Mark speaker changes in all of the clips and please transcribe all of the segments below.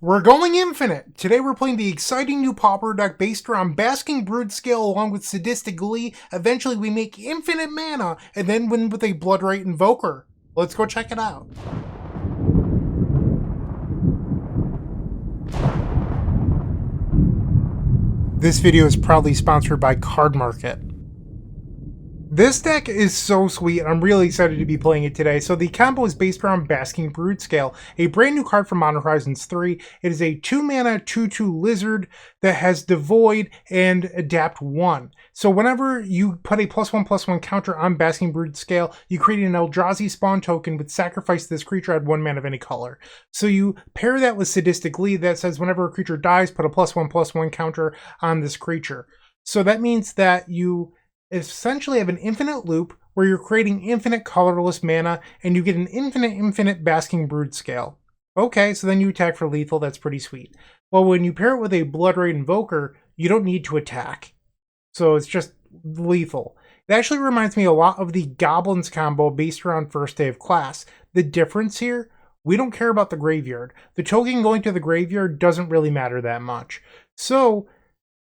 Speaker 1: We're going infinite! Today we're playing the exciting new Pauper deck based around Basking Broodscale along with Sadistic Glee. Eventually we make infinite mana and then win with a Bloodrite Invoker. Let's go check it out. This video is proudly sponsored by Card Market. This deck is so sweet, and I'm really excited to be playing it today. So the combo is based around Basking Broodscale, a brand new card from Modern Horizons 3. It is a 2-mana 2/2 lizard that has Devoid and Adapt 1. So whenever you put a +1/+1 counter on Basking Broodscale, you create an Eldrazi Spawn token with sacrifice this creature at 1 mana of any color. So you pair that with Sadistic Glee that says whenever a creature dies, put a +1/+1 counter on this creature. So that means that you essentially have an infinite loop where you're creating infinite colorless mana and you get an infinite Basking Broodscale. Okay, so then you attack for lethal. That's pretty sweet. Well, when you pair it with a Bloodrite Invoker, you don't need to attack. So it's just lethal. It actually reminds me a lot of the Goblins combo based around First Day of Class. The difference here, we don't care about the graveyard. The token going to the graveyard doesn't really matter that much. So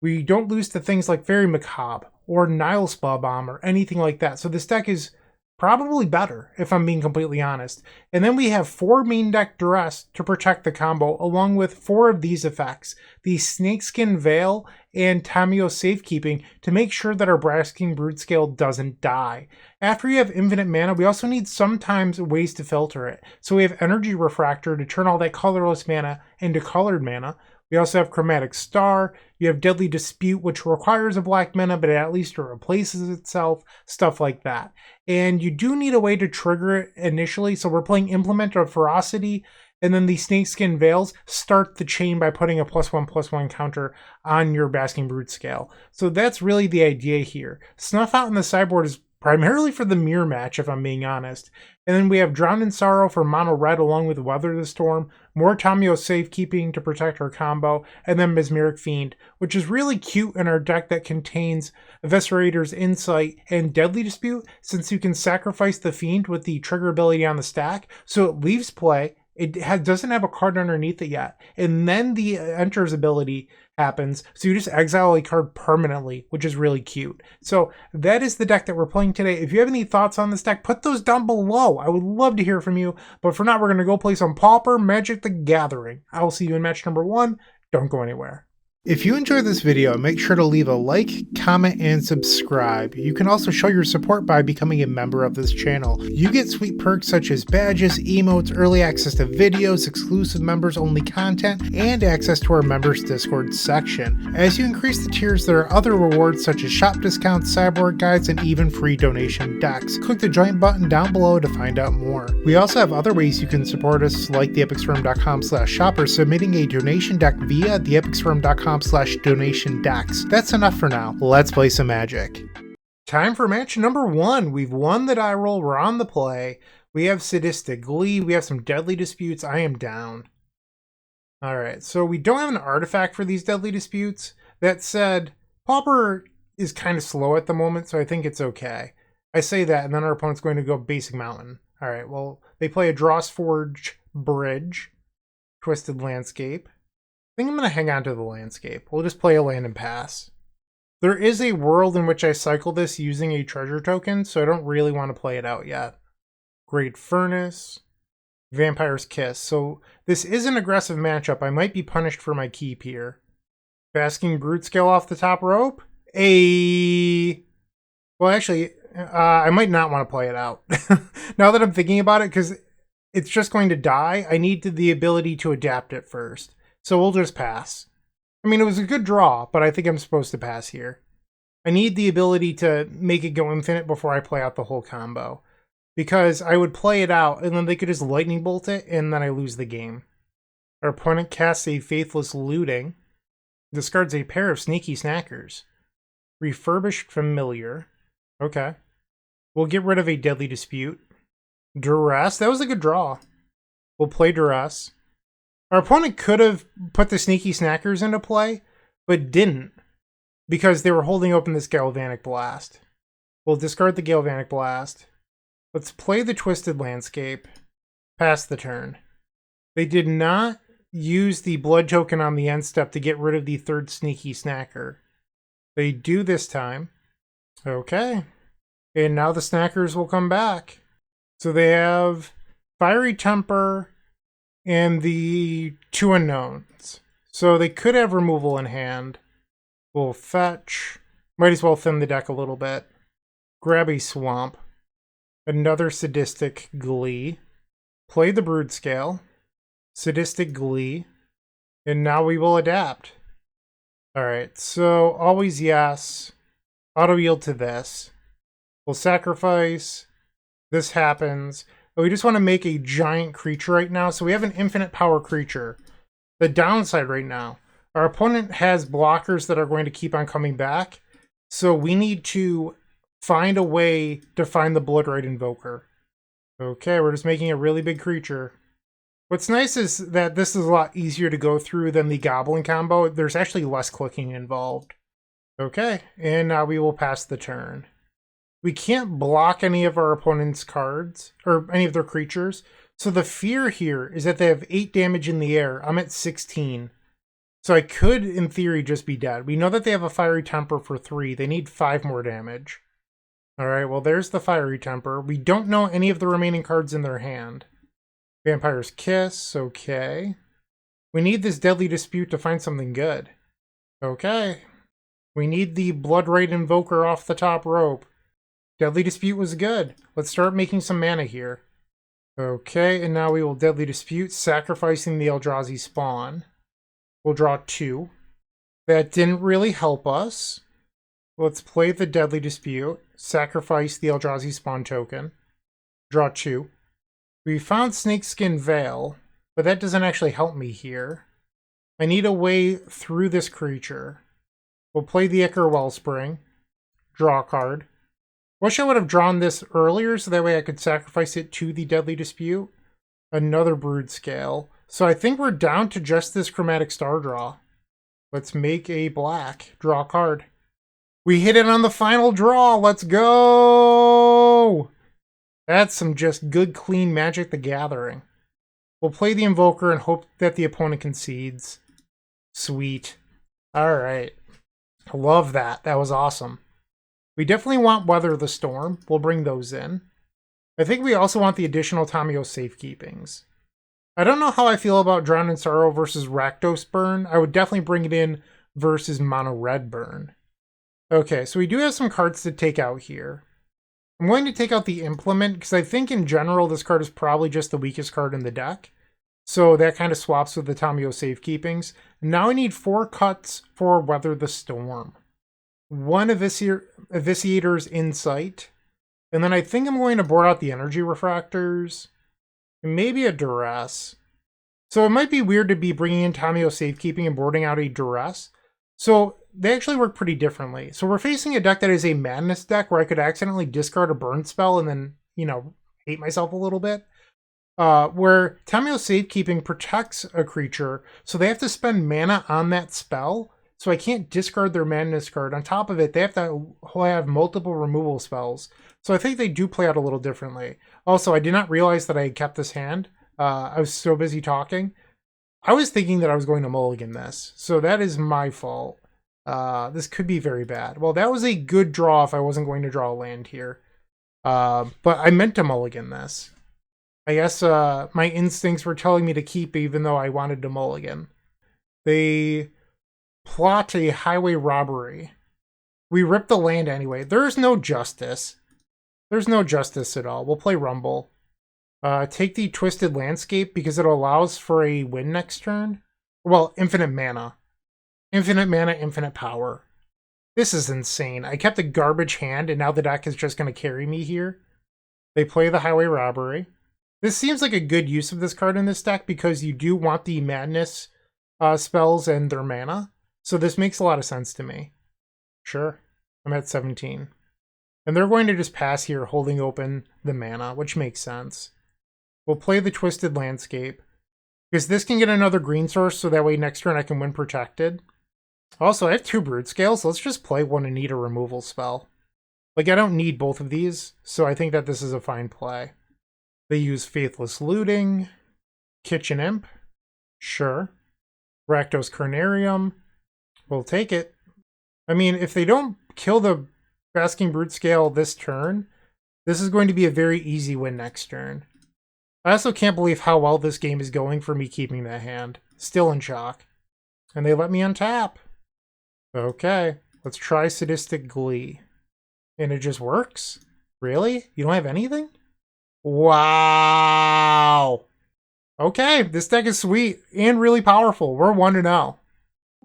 Speaker 1: we don't lose to things like Very Macabre or Nile Spa Bomb or anything like that. So this deck is probably better, if I'm being completely honest. And then we have 4 main deck Duress to protect the combo, along with 4 of these effects. The Snakeskin Veil and Tamio Safekeeping to make sure that our Basking Broodscale doesn't die. After you have infinite mana, we also need sometimes ways to filter it. So we have Energy Refractor to turn all that colorless mana into colored mana. We also have Chromatic Star. You have Deadly Dispute, which requires a black mana, but at least it replaces itself, stuff like that. And you do need a way to trigger it initially, so we're playing Implement of Ferocity, and then the Snakeskin Veils start the chain by putting a +1/+1 counter on your Basking Broodscale. So that's really the idea here. Snuff Out in the sideboard is primarily for the mirror match, if I'm being honest. And then we have Drown in Sorrow for MonoRed along with Weather the Storm, more Tamio Safekeeping to protect our combo, and then Mesmeric Fiend, which is really cute in our deck that contains Eviscerator's Insight and Deadly Dispute, since you can sacrifice the Fiend with the trigger ability on the stack, so it leaves play. It doesn't have a card underneath it yet. And then the Enters ability happens, so you just exile a card permanently, which is really cute. So that is the deck that we're playing today. If you have any thoughts on this deck, put those down below. I would love to hear from you. But for now, we're going to go play some Pauper Magic the Gathering. I will see you in match number 1. Don't go anywhere. If you enjoyed this video, make sure to leave a like, comment, and subscribe. You can also show your support by becoming a member of this channel. You get sweet perks such as badges, emotes, early access to videos, exclusive members-only content, and access to our members Discord section. As you increase the tiers, there are other rewards such as shop discounts, sideboard guides, and even free donation decks. Click the join button down below to find out more. We also have other ways you can support us, like theepicstorm.com/shop or submitting a donation deck via theepicstorm.com/donation decks. That's enough for now. Let's play some Magic. Time for match number 1. We've won the die roll. We're on the play. We have Sadistic Glee. We have some Deadly Disputes. I am down. Alright, so we don't have an artifact for these Deadly Disputes. That said, Pauper is kind of slow at the moment, so I think it's okay. I say that, and then our opponent's going to go Basic Mountain. Alright, well, they play a Drossforge Bridge, Twisted Landscape. I think I'm going to hang on to the landscape. We'll just play a land and pass. There is a world in which I cycle this using a treasure token, so I don't really want to play it out yet. Great Furnace, Vampire's Kiss. So this is an aggressive matchup. I might be punished for my keep here. Basking Broodscale off the top rope. Well, actually, I might not want to play it out. Now that I'm thinking about it, because it's just going to die, I need the ability to adapt it first. So we'll just pass. I mean, it was a good draw, but I think I'm supposed to pass here. I need the ability to make it go infinite before I play out the whole combo. Because I would play it out, and then they could just lightning bolt it, and then I lose the game. Our opponent casts a Faithless Looting. Discards a pair of Sneaky Snackers. Refurbished Familiar. Okay. We'll get rid of a Deadly Dispute. Duress. That was a good draw. We'll play Duress. Our opponent could have put the Sneaky Snackers into play, but didn't, because they were holding open this Galvanic Blast. We'll discard the Galvanic Blast. Let's play the Twisted Landscape. Pass the turn. They did not use the blood token on the end step to get rid of the third sneaky snacker. They do this time. Okay. And now the snackers will come back. So they have Fiery Temper and the 2 unknowns. So they could have removal in hand. We'll fetch. Might as well thin the deck a little bit. Grab a Swamp. Another Sadistic Glee. Play the Broodscale. Sadistic Glee. And now we will adapt. Alright, so always yes. Auto yield to this. We'll sacrifice. This happens. But we just want to make a giant creature right now. So we have an infinite power creature. The downside right now, our opponent has blockers that are going to keep on coming back. So we need to find a way to find the Bloodrite Invoker. Okay, we're just making a really big creature. What's nice is that this is a lot easier to go through than the Goblin combo. There's actually less clicking involved. Okay, and now we will pass the turn. We can't block any of our opponent's cards, or any of their creatures. So the fear here is that they have 8 damage in the air. I'm at 16. So I could, in theory, just be dead. We know that they have a Fiery Temper for 3. They need 5 more damage. Alright, well there's the Fiery Temper. We don't know any of the remaining cards in their hand. Vampire's Kiss, okay. We need this Deadly Dispute to find something good. Okay. We need the Bloodrite Invoker off the top rope. Deadly Dispute was good. Let's start making some mana here. Okay, and now we will Deadly Dispute, sacrificing the Eldrazi Spawn. We'll draw 2. That didn't really help us. Let's play the Deadly Dispute, sacrifice the Eldrazi Spawn token. Draw 2. We found Snakeskin Veil, but that doesn't actually help me here. I need a way through this creature. We'll play the Ichor Wellspring. Draw a card. Wish I would have drawn this earlier so that way I could sacrifice it to the Deadly Dispute. Another Broodscale. So I think we're down to just this Chromatic Star draw. Let's make a black. Draw a card. We hit it on the final draw. Let's go! That's some just good, clean Magic the Gathering. We'll play the Invoker and hope that the opponent concedes. Sweet. Alright. I love that. That was awesome. We definitely want Weather the Storm. We'll bring those in. I think we also want the additional Tamiyo safekeepings. I don't know how I feel about Drown in Sorrow versus Rakdos burn. I would definitely bring it in versus MonoRed burn. Okay, so we do have some cards to take out here. I'm going to take out the Implement because I think in general this card is probably just the weakest card in the deck. So that kind of swaps with the Tamiyo safekeepings. Now I need 4 cuts for Weather the Storm. 1 Evisciator's Insight. And then I think I'm going to board out the Energy Refractors. And maybe a Duress. So it might be weird to be bringing in Tamiyo Safekeeping and boarding out a Duress. So they actually work pretty differently. So we're facing a deck that is a Madness deck where I could accidentally discard a burn spell and then, hate myself a little bit. Where Tamiyo Safekeeping protects a creature, so they have to spend mana on that spell. So I can't discard their Madness card. On top of it, they have to have multiple removal spells. So I think they do play out a little differently. Also, I did not realize that I had kept this hand. I was so busy talking. I was thinking that I was going to mulligan this. So that is my fault. This could be very bad. Well, that was a good draw if I wasn't going to draw a land here. But I meant to mulligan this. I guess my instincts were telling me to keep even though I wanted to mulligan. They plot a highway robbery. We rip the land anyway. There's no justice. There's no justice at all. We'll play Rumble. Take the Twisted Landscape because it allows for a win next turn. Well, infinite mana. Infinite mana, infinite power. This is insane. I kept a garbage hand and now the deck is just going to carry me here. They play the Highway Robbery. This seems like a good use of this card in this deck because you do want the Madness spells and their mana. So this makes a lot of sense to me. Sure. I'm at 17. And they're going to just pass here holding open the mana, which makes sense. We'll play the Twisted Landscape. Because this can get another green source, so that way next turn I can win protected. Also, I have 2 Broodscales, so let's just play one and need a removal spell. Like, I don't need both of these, so I think that this is a fine play. They use Faithless Looting, Kitchen Imp, Sure. Rakdos Carnarium. We'll take it. I mean, if they don't kill the Basking Broodscale this turn, this is going to be a very easy win next turn. I also can't believe how well this game is going for me keeping that hand. Still in shock. And they let me untap. Okay, let's try Sadistic Glee. And it just works? Really? You don't have anything? Wow! Okay, this deck is sweet and really powerful. We're 1-0.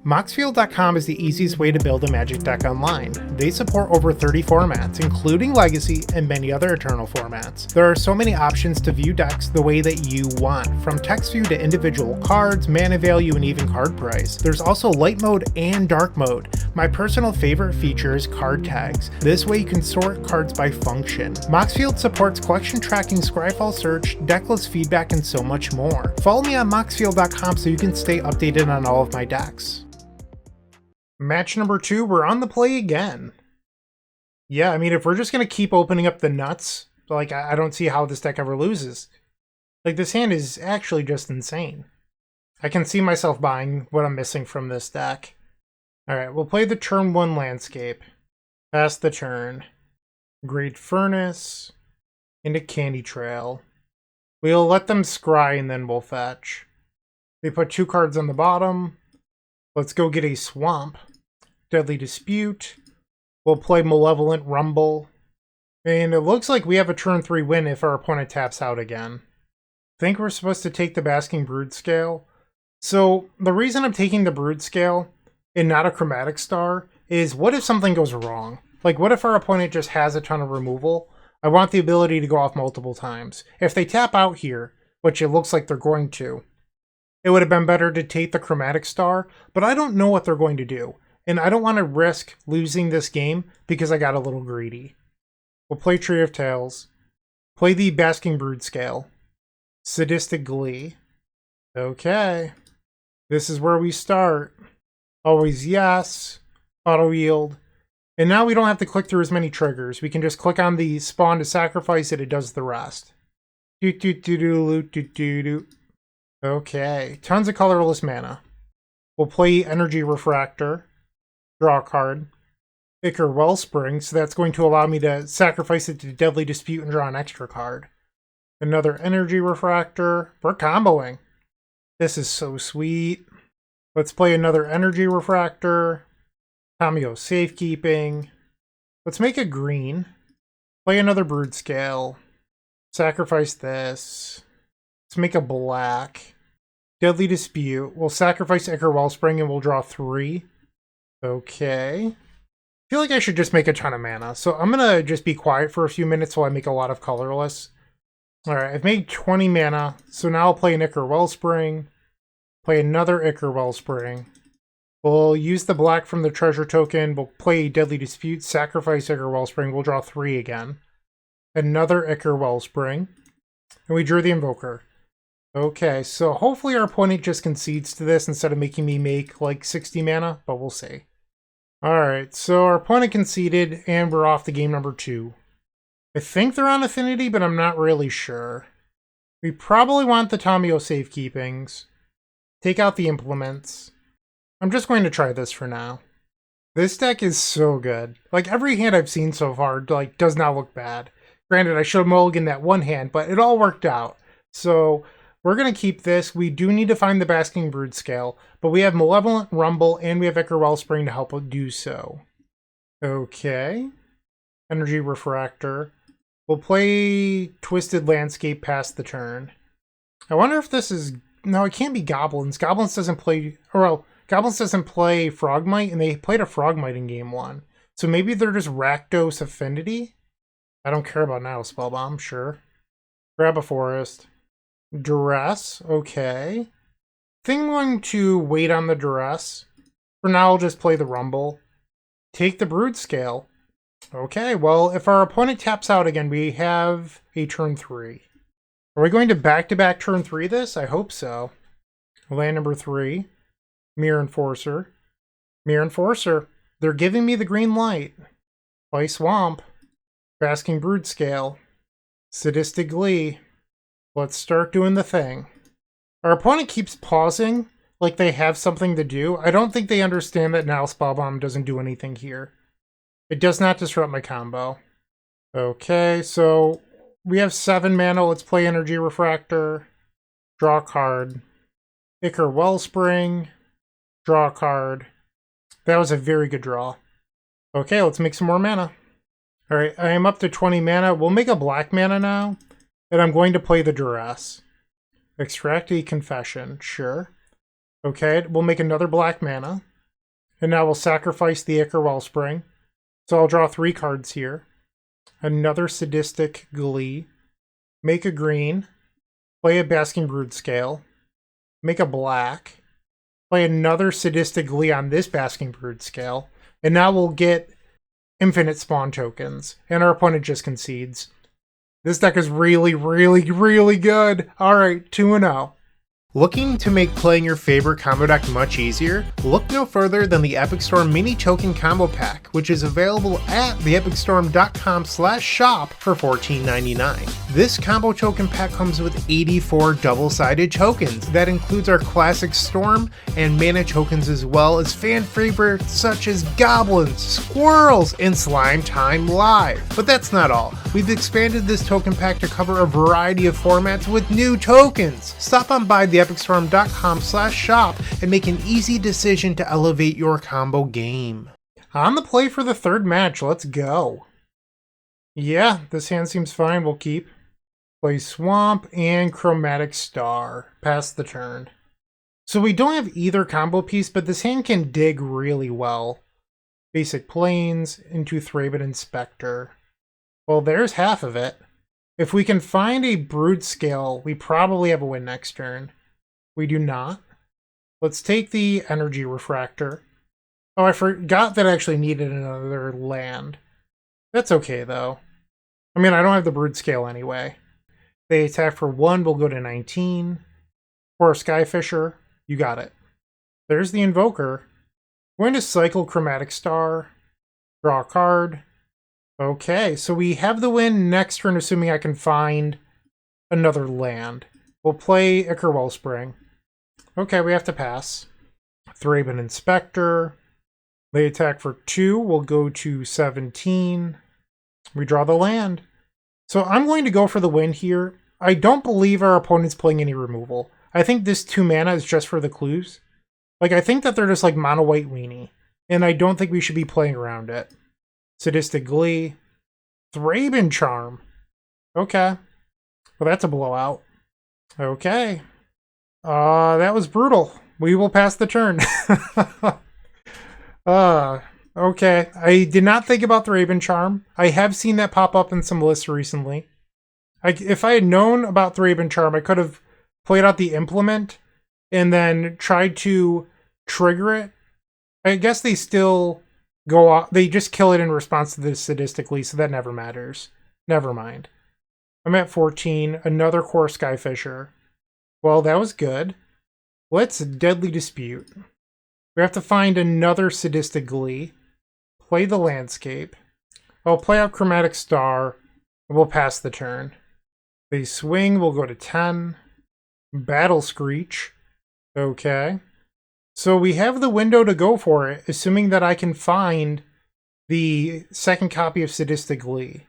Speaker 1: Moxfield.com is the easiest way to build a Magic deck online. They support over 30 formats, including Legacy and many other Eternal formats. There are so many options to view decks the way that you want, from text view to individual cards, mana value, and even card price. There's also light mode and dark mode. My personal favorite feature is card tags. This way you can sort cards by function. Moxfield supports collection tracking, scryfall search, decklist feedback, and so much more. Follow me on Moxfield.com so you can stay updated on all of my decks. Match number 2, we're on the play again. Yeah, I mean, if we're just going to keep opening up the nuts, like, I don't see how this deck ever loses. Like, this hand is actually just insane. I can see myself buying what I'm missing from this deck. Alright, we'll play the turn 1 landscape. Pass the turn. Great Furnace. Into Candy Trail. We'll let them scry and then we'll fetch. They put 2 cards on the bottom. Let's go get a Swamp. Deadly Dispute. We'll play Malevolent Rumble. And it looks like we have a turn 3 win if our opponent taps out again. I think we're supposed to take the Basking Broodscale. So the reason I'm taking the Broodscale and not a Chromatic Star is, what if something goes wrong? Like, what if our opponent just has a ton of removal? I want the ability to go off multiple times. If they tap out here, which it looks like they're going to, it would have been better to take the Chromatic Star, but I don't know what they're going to do. And I don't want to risk losing this game because I got a little greedy. We'll play Tree of Tales. Play the Basking Broodscale. Sadistic Glee. Okay. This is where we start. Always yes. Auto yield. And now we don't have to click through as many triggers. We can just click on the spawn to sacrifice it. It does the rest. Okay. Tons of colorless mana. We'll play Energy Refractor. Draw a card. Ichor Wellspring, so that's going to allow me to sacrifice it to Deadly Dispute and draw an extra card. Another Energy Refractor. We're comboing. This is so sweet. Let's play another Energy Refractor. Tamiyo Safekeeping. Let's make a green. Play another Broodscale. Sacrifice this. Let's make a black. Deadly Dispute. We'll sacrifice Ichor Wellspring and we'll draw 3. Okay. I feel like I should just make a ton of mana, so I'm gonna just be quiet for a few minutes while I make a lot of colorless. Alright, I've made 20 mana, so now I'll play an Ichor Wellspring, play another Ichor Wellspring. We'll use the black from the treasure token, we'll play Deadly Dispute, sacrifice Ichor Wellspring, we'll draw 3 again. Another Ichor Wellspring, and we drew the Invoker. Okay, so hopefully our opponent just concedes to this instead of making me make like 60 mana, but we'll see. Alright, so our opponent conceded, and we're off to game number 2. I think they're on Affinity, but I'm not really sure. We probably want the Tamiyo Safekeepings. Take out the Implements. I'm just going to try this for now. This deck is so good. Like, every hand I've seen so far, like, does not look bad. Granted, I should have mulliganed that one hand, but it all worked out. So we're going to keep this. We do need to find the Basking Broodscale, but we have Malevolent Rumble and we have Ichor Wellspring to help do so. Okay. Energy Refractor. We'll play Twisted Landscape past the turn. I wonder if this is... No, it can't be Goblins. Goblins doesn't play... Or, well, Goblins doesn't play Frogmite, and they played a Frogmite in game 1. So maybe they're just Rakdos Affinity? I don't care about now, Spellbomb, sure. Grab a Forest. Duress, okay. I think I'm going to wait on the Duress. For now, I'll just play the Rumble. Take the Broodscale. Okay, well, if our opponent taps out again, we have a turn 3. Are we going to back-to-back turn 3 this? I hope so. Land number 3. Mirror Enforcer. Mirror Enforcer. They're giving me the green light. Play Swamp. Basking Broodscale. Sadistic Glee. Let's start doing the thing. Our opponent keeps pausing, like they have something to do. I don't think they understand that now Spellbomb doesn't do anything here. It does not disrupt my combo. Okay, so we have 7 mana. Let's play Energy Refractor. Draw a card. Ichor Wellspring. Draw a card. That was a very good draw. Okay, let's make some more mana. Alright, I am up to 20 mana. We'll make a black mana now. And I'm going to play the Duress. Extract a Confession. Sure. Okay, we'll make another black mana. And now we'll sacrifice the Ichor Wellspring. So I'll draw 3 cards here. Another Sadistic Glee. Make a green. Play a Basking Broodscale. Make a black. Play another Sadistic Glee on this Basking Broodscale. And now we'll get infinite spawn tokens. And our opponent just concedes. This deck is really, really, really good. Alright, 2-0. Looking to make playing your favorite combo deck much easier? Look no further than the Epic Storm Mini Token Combo Pack, which is available at theepicstorm.com/shop for $14.99. This combo token pack comes with 84 double-sided tokens. That includes our classic Storm and mana tokens, as well as fan favorites such as Goblins, Squirrels, and Slime Time Live. But that's not all. We've expanded this token pack to cover a variety of formats with new tokens. Stop on by theepicstorm.com/shop and make an easy decision to elevate your combo game. On the play for the third match, let's go. Yeah, this hand seems fine, we'll keep. Play Swamp and Chromatic Star. Pass the turn. So we don't have either combo piece, but this hand can dig really well. Basic Plains into Thraben Inspector. Well, there's half of it. If we can find a Broodscale, we probably have a win next turn. We do not. Let's take the Energy Refractor. Oh, I forgot that I actually needed another land. That's okay, though. I mean, I don't have the Broodscale anyway. They attack for 1, we'll go to 19. For a Skyfisher, you got it. There's the Invoker. I'm going to cycle Chromatic Star. Draw a card. Okay, so we have the win next turn, assuming I can find another land. We'll play Ichor Wellspring. Okay, we have to pass. Thraben Inspector. They attack for 2. We'll go to 17. We draw the land. So I'm going to go for the win here. I don't believe our opponent's playing any removal. I think this 2 mana is just for the clues. Like, I think that they're just like mono white weenie. And I don't think we should be playing around it. Sadistic Glee. Thraben Charm. Okay. Well, that's a blowout. Okay. That was brutal. We will pass the turn. Okay. I did not think about Thraben Charm. I have seen that pop up in some lists recently. If I had known about Thraben Charm, I could have played out the Implement and then tried to trigger it. I guess they still go off. They just kill it in response to this sadistically, so that never matters. Never mind. I'm at 14. Another Core Skyfisher. Well, that was good. Let's Deadly Dispute. We have to find another Sadistic Glee. Play the Landscape. I'll play out Chromatic Star. And we'll pass the turn. They swing. We'll go to 10. Battle Screech. Okay. So we have the window to go for it, assuming that I can find the second copy of Sadistic Glee.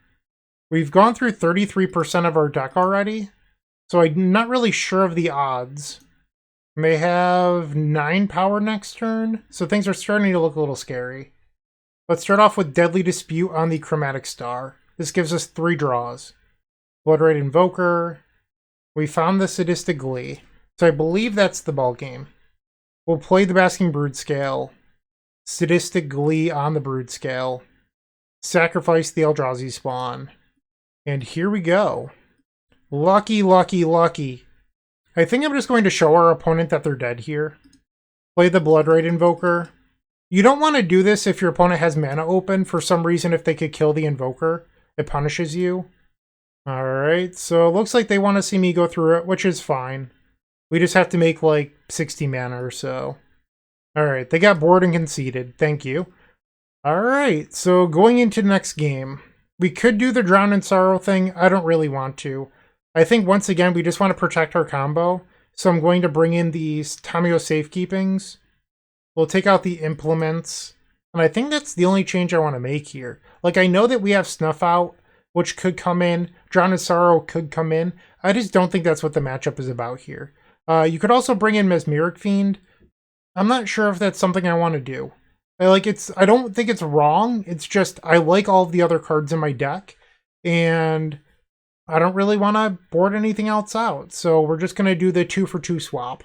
Speaker 1: We've gone through 33% of our deck already, so I'm not really sure of the odds. May have 9 power next turn, so things are starting to look a little scary. Let's start off with Deadly Dispute on the Chromatic Star. This gives us 3 draws. Bloodrite Invoker. We found the Sadistic Glee, so I believe that's the ball game. We'll play the Basking Broodscale. Sadistic Glee on the Broodscale. Sacrifice the Eldrazi Spawn. And here we go. Lucky, lucky, lucky. I think I'm just going to show our opponent that they're dead here. Play the Bloodrite Invoker. You don't want to do this if your opponent has mana open. For some reason, if they could kill the Invoker, it punishes you. Alright, so it looks like they want to see me go through it, which is fine. We just have to make like 60 mana or so. Alright, they got bored and conceded. Thank you. Alright, so going into the next game. We could do the Drown in Sorrow thing. I don't really want to. I think once again, we just want to protect our combo. So I'm going to bring in these Tamio safekeepings. We'll take out the implements. And I think that's the only change I want to make here. Like, I know that we have Snuff Out, which could come in. Drown in Sorrow could come in. I just don't think that's what the matchup is about here. You could also bring in Mesmeric Fiend. I'm not sure if that's something I want to do. I don't think it's wrong. It's just I like all of the other cards in my deck. And I don't really want to board anything else out. So we're just going to do the 2-for-2 swap.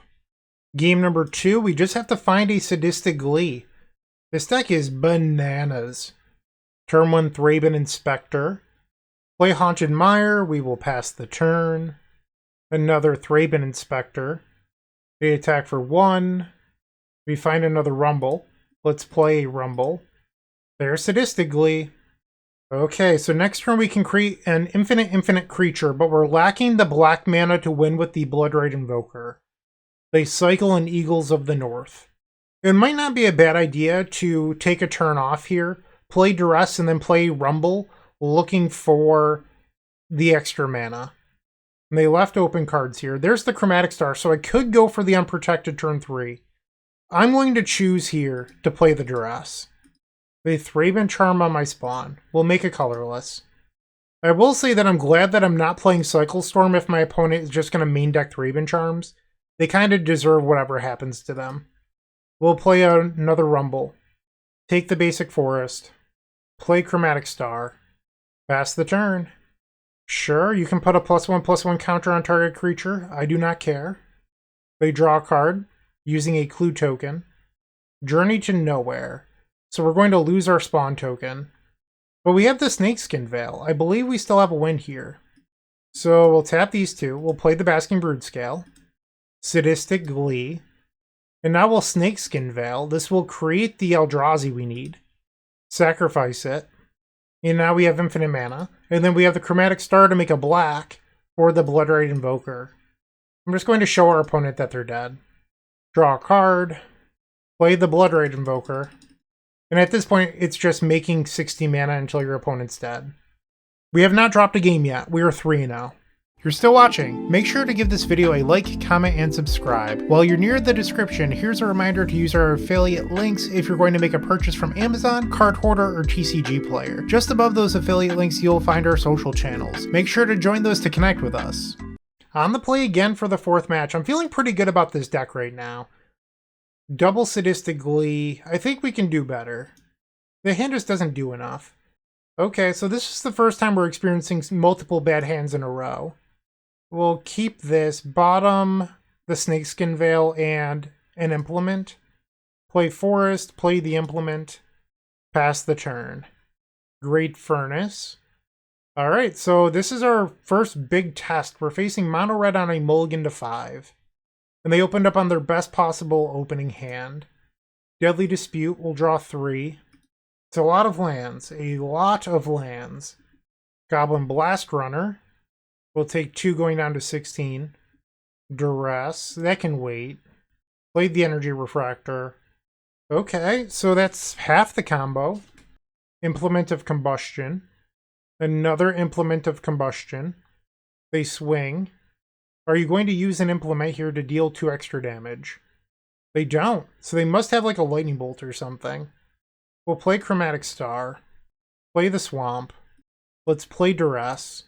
Speaker 1: Game number 2, we just have to find a Sadistic Glee. This deck is bananas. Turn 1 Thraben Inspector. Play Haunted Mire, we will pass the turn. Another Thraben Inspector. They attack for 1. We find another Rumble. Let's play a Rumble. There's Sadistic Glee. Okay, so next turn we can create an infinite creature, but we're lacking the black mana to win with the Bloodrite Invoker. They cycle in Eagles of the North. It might not be a bad idea to take a turn off here, play Duress, and then play Rumble, looking for the extra mana. And they left open cards here. There's the Chromatic Star, so I could go for the Unprotected turn 3. I'm going to choose here to play the Duress. They Thraben Charm on my Spawn. We'll make it colorless. I will say that I'm glad that I'm not playing Cycle Storm if my opponent is just going to main deck Thraben Charms. They kind of deserve whatever happens to them. We'll play another Rumble. Take the basic forest. Play Chromatic Star. Pass the turn. Sure, you can put a +1/+1 counter on target creature. I do not care. They draw a card using a clue token. Journey to Nowhere. So we're going to lose our Spawn token. But we have the Snakeskin Veil. I believe we still have a win here. So we'll tap these two. We'll play the Basking Broodscale. Sadistic Glee. And now we'll Snakeskin Veil. This will create the Eldrazi we need. Sacrifice it. And now we have infinite mana. And then we have the Chromatic Star to make a black for the Bloodrite Invoker. I'm just going to show our opponent that they're dead. Draw a card. Play the Bloodrite Invoker. And at this point, it's just making 60 mana until your opponent's dead. We have not dropped a game yet. We are 3-0. If you're still watching, make sure to give this video a like, comment, and subscribe. While you're near the description, here's a reminder to use our affiliate links if you're going to make a purchase from Amazon, Card Hoarder, or TCG Player. Just above those affiliate links, you'll find our social channels. Make sure to join those to connect with us. On the play again for the 4th match. I'm feeling pretty good about this deck right now. Double Sadistic Glee. I think we can do better. The hand just doesn't do enough. Okay, so this is the first time we're experiencing multiple bad hands in a row. We'll keep this. Bottom the Snakeskin Veil and an Implement. Play Forest, play the Implement. Pass the turn. Great Furnace. Alright, so this is our first big test. We're facing MonoRed on a mulligan to 5. And they opened up on their best possible opening hand. Deadly Dispute will draw 3. It's a lot of lands. A lot of lands. Goblin Blast Runner. We'll take 2 going down to 16. Duress. That can wait. Played the Energy Refractor. Okay, so that's half the combo. Implement of Combustion. Another Implement of Combustion. They swing. Are you going to use an Implement here to deal 2 extra damage? They don't, so they must have like a Lightning Bolt or something. We'll play Chromatic Star. Play the Swamp. Let's play Duress.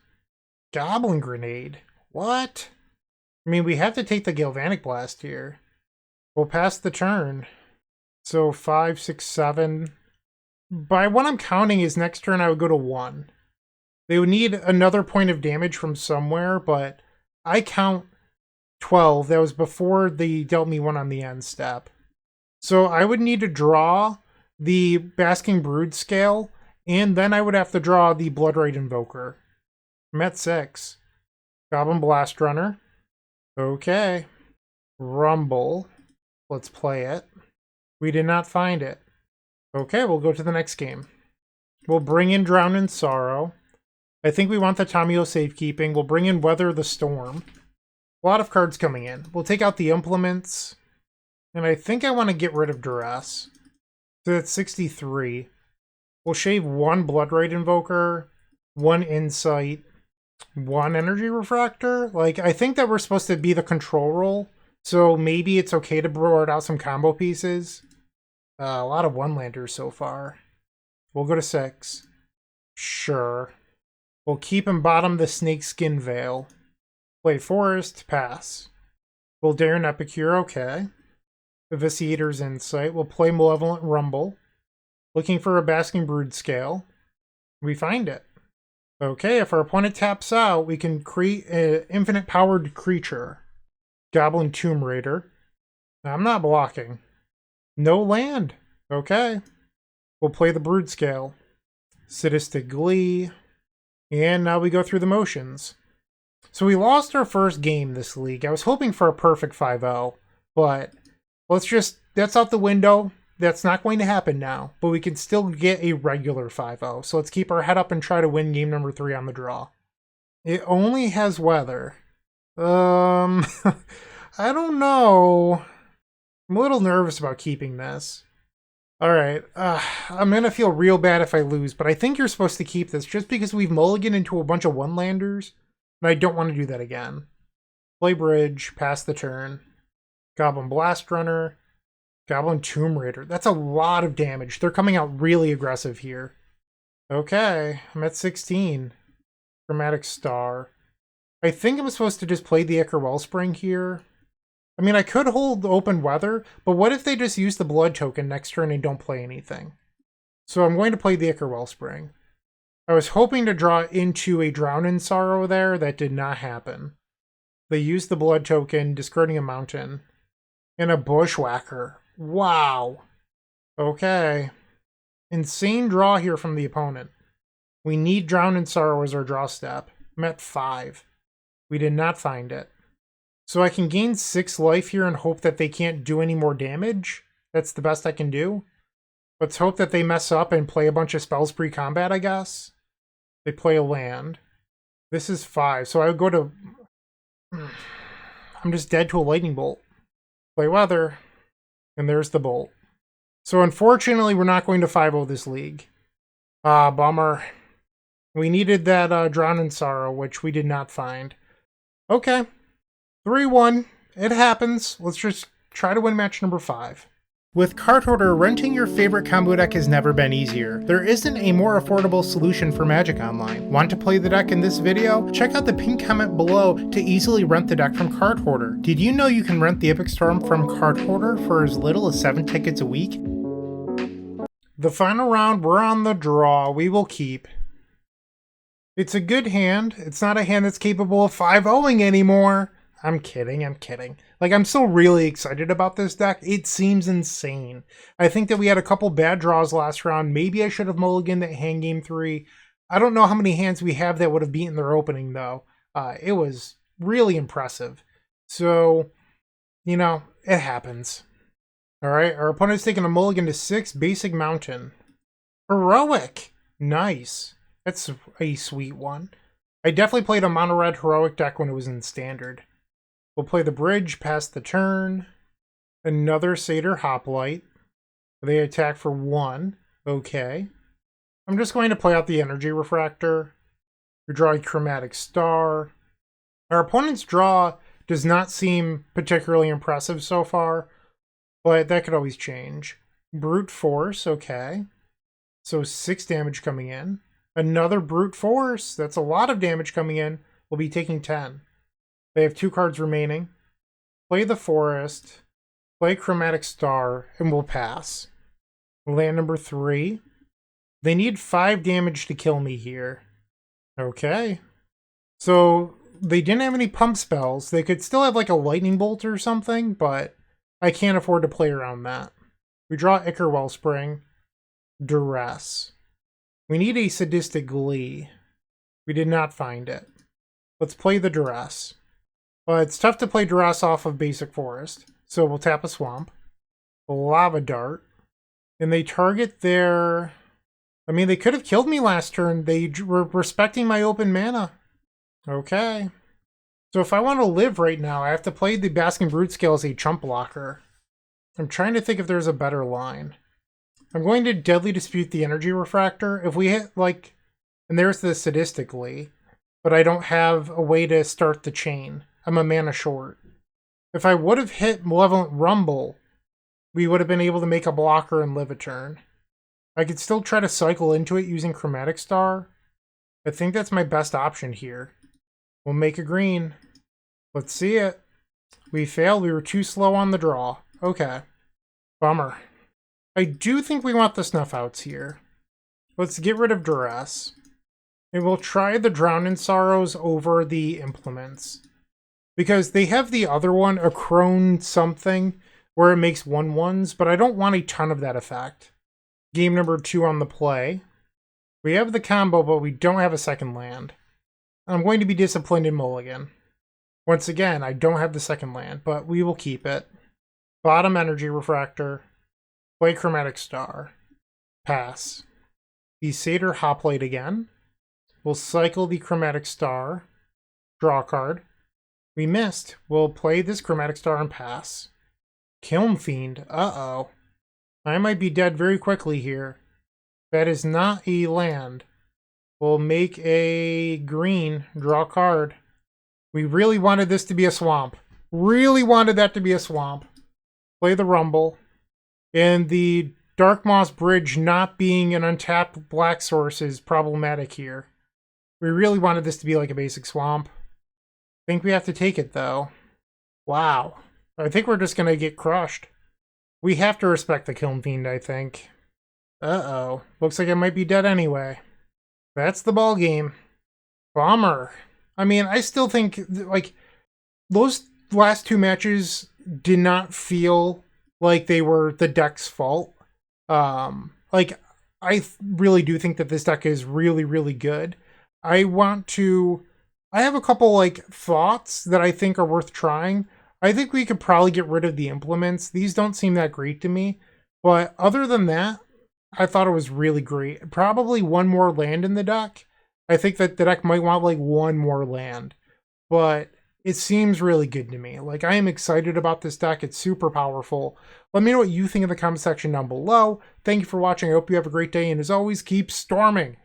Speaker 1: Goblin Grenade. What? I mean, we have to take the Galvanic Blast here. We'll pass the turn. So 5, 6, 7. By what I'm counting is next turn I would go to 1. They would need another point of damage from somewhere, but I count 12. That was before they dealt me 1 on the end step. So I would need to draw the Basking Broodscale, and then I would have to draw the Bloodrite Invoker. I'm at 6. Goblin Blast Runner. Okay. Rumble. Let's play it. We did not find it. Okay, we'll go to the next game. We'll bring in Drown in Sorrow. I think we want the Tamio Safekeeping. We'll bring in Weather the Storm. A lot of cards coming in. We'll take out the Implements. And I think I want to get rid of Duress. So that's 63. We'll shave 1 Bloodrite Invoker, 1 Insight, One energy refractor? Like, I think that we're supposed to be the control role, so maybe it's okay to board out some combo pieces. A lot of one-landers so far. We'll go to 6. Sure. We'll keep in bottom the Snakeskin Veil. Play Forest, pass. We'll dare an Epicure, okay. Vitiator's Insight. We'll play Malevolent Rumble. Looking for a Basking Broodscale. We find it. Okay, if our opponent taps out, we can create an infinite powered creature. Goblin Tomb Raider. I'm not blocking. No land. Okay. We'll play the Broodscale. Sadistic Glee. And now we go through the motions. So we lost our first game this league. I was hoping for a perfect 5-0, but that's out the window. That's not going to happen now, but we can still get a regular 5-0. So let's keep our head up and try to win game number 3 on the draw. It only has weather. I don't know. I'm a little nervous about keeping this. All right, I'm going to feel real bad if I lose, but I think you're supposed to keep this just because we've mulliganed into a bunch of one-landers, and I don't want to do that again. Play Bridge, pass the turn. Goblin Blast Runner. Goblin Tomb Raider. That's a lot of damage. They're coming out really aggressive here. Okay, I'm at 16. Chromatic Star. I think I'm supposed to just play the Ichor Wellspring here. I mean, I could hold open weather, but what if they just use the blood token next turn and don't play anything? So I'm going to play the Ichor Wellspring. I was hoping to draw into a Drown in Sorrow there. That did not happen. They used the blood token, discarding a mountain. And a Bushwhacker. Wow. Okay. Insane draw here from the opponent. We need Drown in Sorrow as our draw step. I'm at 5. We did not find it. So I can gain 6 life here and hope that they can't do any more damage. That's the best I can do. Let's hope that they mess up and play a bunch of spells pre-combat, I guess. They play a land. This is 5, so I would go to... I'm just dead to a lightning bolt. Play weather. And there's the bolt. So unfortunately, we're not going to 5-0 this league. Bummer. We needed that Drown in Sorrow, which we did not find. Okay. 3-1. It happens. Let's just try to win match number 5. With Card Hoarder, renting your favorite combo deck has never been easier. There isn't a more affordable solution for Magic Online. Want to play the deck in this video? Check out the pinned comment below to easily rent the deck from Card Hoarder. Did you know you can rent the Epic Storm from Card Hoarder for as little as 7 tickets a week? The final round, we're on the draw. We will keep. It's a good hand. It's not a hand that's capable of 5-0ing anymore. I'm kidding. Like, I'm still really excited about this deck. It seems insane. I think that we had a couple bad draws last round. Maybe I should have mulliganed at hand game 3. I don't know how many hands we have that would have beaten their opening, though. It was really impressive. So, you know, it happens. All right, our opponent's taking a mulligan to 6, basic mountain. Heroic. Nice. That's a sweet one. I definitely played a MonoRed heroic deck when it was in standard. We'll play the bridge, pass the turn. Another Satyr Hoplite. They attack for 1. Okay. I'm just going to play out the Energy Refractor. We draw a Chromatic Star. Our opponent's draw does not seem particularly impressive so far, but that could always change. Brute Force, okay. So 6 damage coming in. Another Brute Force. That's a lot of damage coming in. We'll be taking 10. They have 2 cards remaining. Play the Forest. Play Chromatic Star, and we'll pass. Land number 3. They need 5 damage to kill me here. Okay. So they didn't have any pump spells. They could still have like a lightning bolt or something, but I can't afford to play around that. We draw Ichor Wellspring. Duress. We need a Sadistic Glee. We did not find it. Let's play the Duress. But it's tough to play Duress off of basic forest. So we'll tap a swamp. A Lava Dart. And they target their... I mean, they could have killed me last turn. They were respecting my open mana. Okay. So if I want to live right now, I have to play the Basking Broodscale as a chump blocker. I'm trying to think if there's a better line. I'm going to Deadly Dispute the Energy Refractor. If we hit, like... And there's the Sadistic Glee. but I don't have a way to start the chain. I'm a mana short. If I would have hit Malevolent Rumble, we would have been able to make a blocker and live a turn. I could still try to cycle into it using Chromatic Star. I think that's my best option here. We'll make a green. Let's see it. We failed. We were too slow on the draw. Okay. Bummer. I do think we want the Snuff Outs here. Let's get rid of Duress. And we'll try the Drown in Sorrows over the Implements. Because they have the other one, a Crone something, where it makes 1/1s, but I don't want a ton of that effect. Game number 2 on the play. We have the combo, but we don't have a second land. I'm going to be disciplined in Mulligan. Once again, I don't have the second land, but we will keep it. Bottom Energy Refractor. Play Chromatic Star. Pass. The Satyr Hoplite again. We'll cycle the Chromatic Star. Draw a card. We missed. We'll play this Chromatic Star and pass. Kiln Fiend. Uh-oh. I might be dead very quickly here. That is not a land. We'll make a green. Draw a card. We really wanted this to be a swamp. Really wanted that to be a swamp. Play the Rumble. And the Dark Moss Bridge not being an untapped black source is problematic here. We really wanted this to be like a basic swamp. I think we have to take it, though. Wow. I think we're just going to get crushed. We have to respect the Kiln Fiend, I think. Uh-oh. Looks like I might be dead anyway. That's the ball game. Bummer. I mean, I still think, like, those last 2 matches did not feel like they were the deck's fault. Like, I really do think that this deck is really, really good. I have a couple, like, thoughts that I think are worth trying. I think we could probably get rid of the Implements. These don't seem that great to me. But other than that, I thought it was really great. Probably one more land in the deck. I think that the deck might want, like, one more land. But it seems really good to me. Like, I am excited about this deck. It's super powerful. Let me know what you think in the comment section down below. Thank you for watching. I hope you have a great day. And as always, keep storming.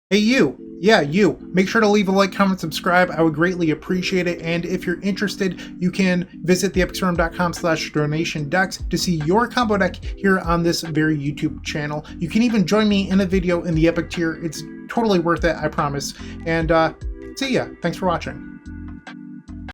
Speaker 1: Hey you, yeah you, make sure to leave a like, comment, subscribe, I would greatly appreciate it, and if you're interested, you can visit theepicstorm.com/donation decks to see your combo deck here on this very YouTube channel. You can even join me in a video in the Epic tier, it's totally worth it, I promise, and see ya, thanks for watching.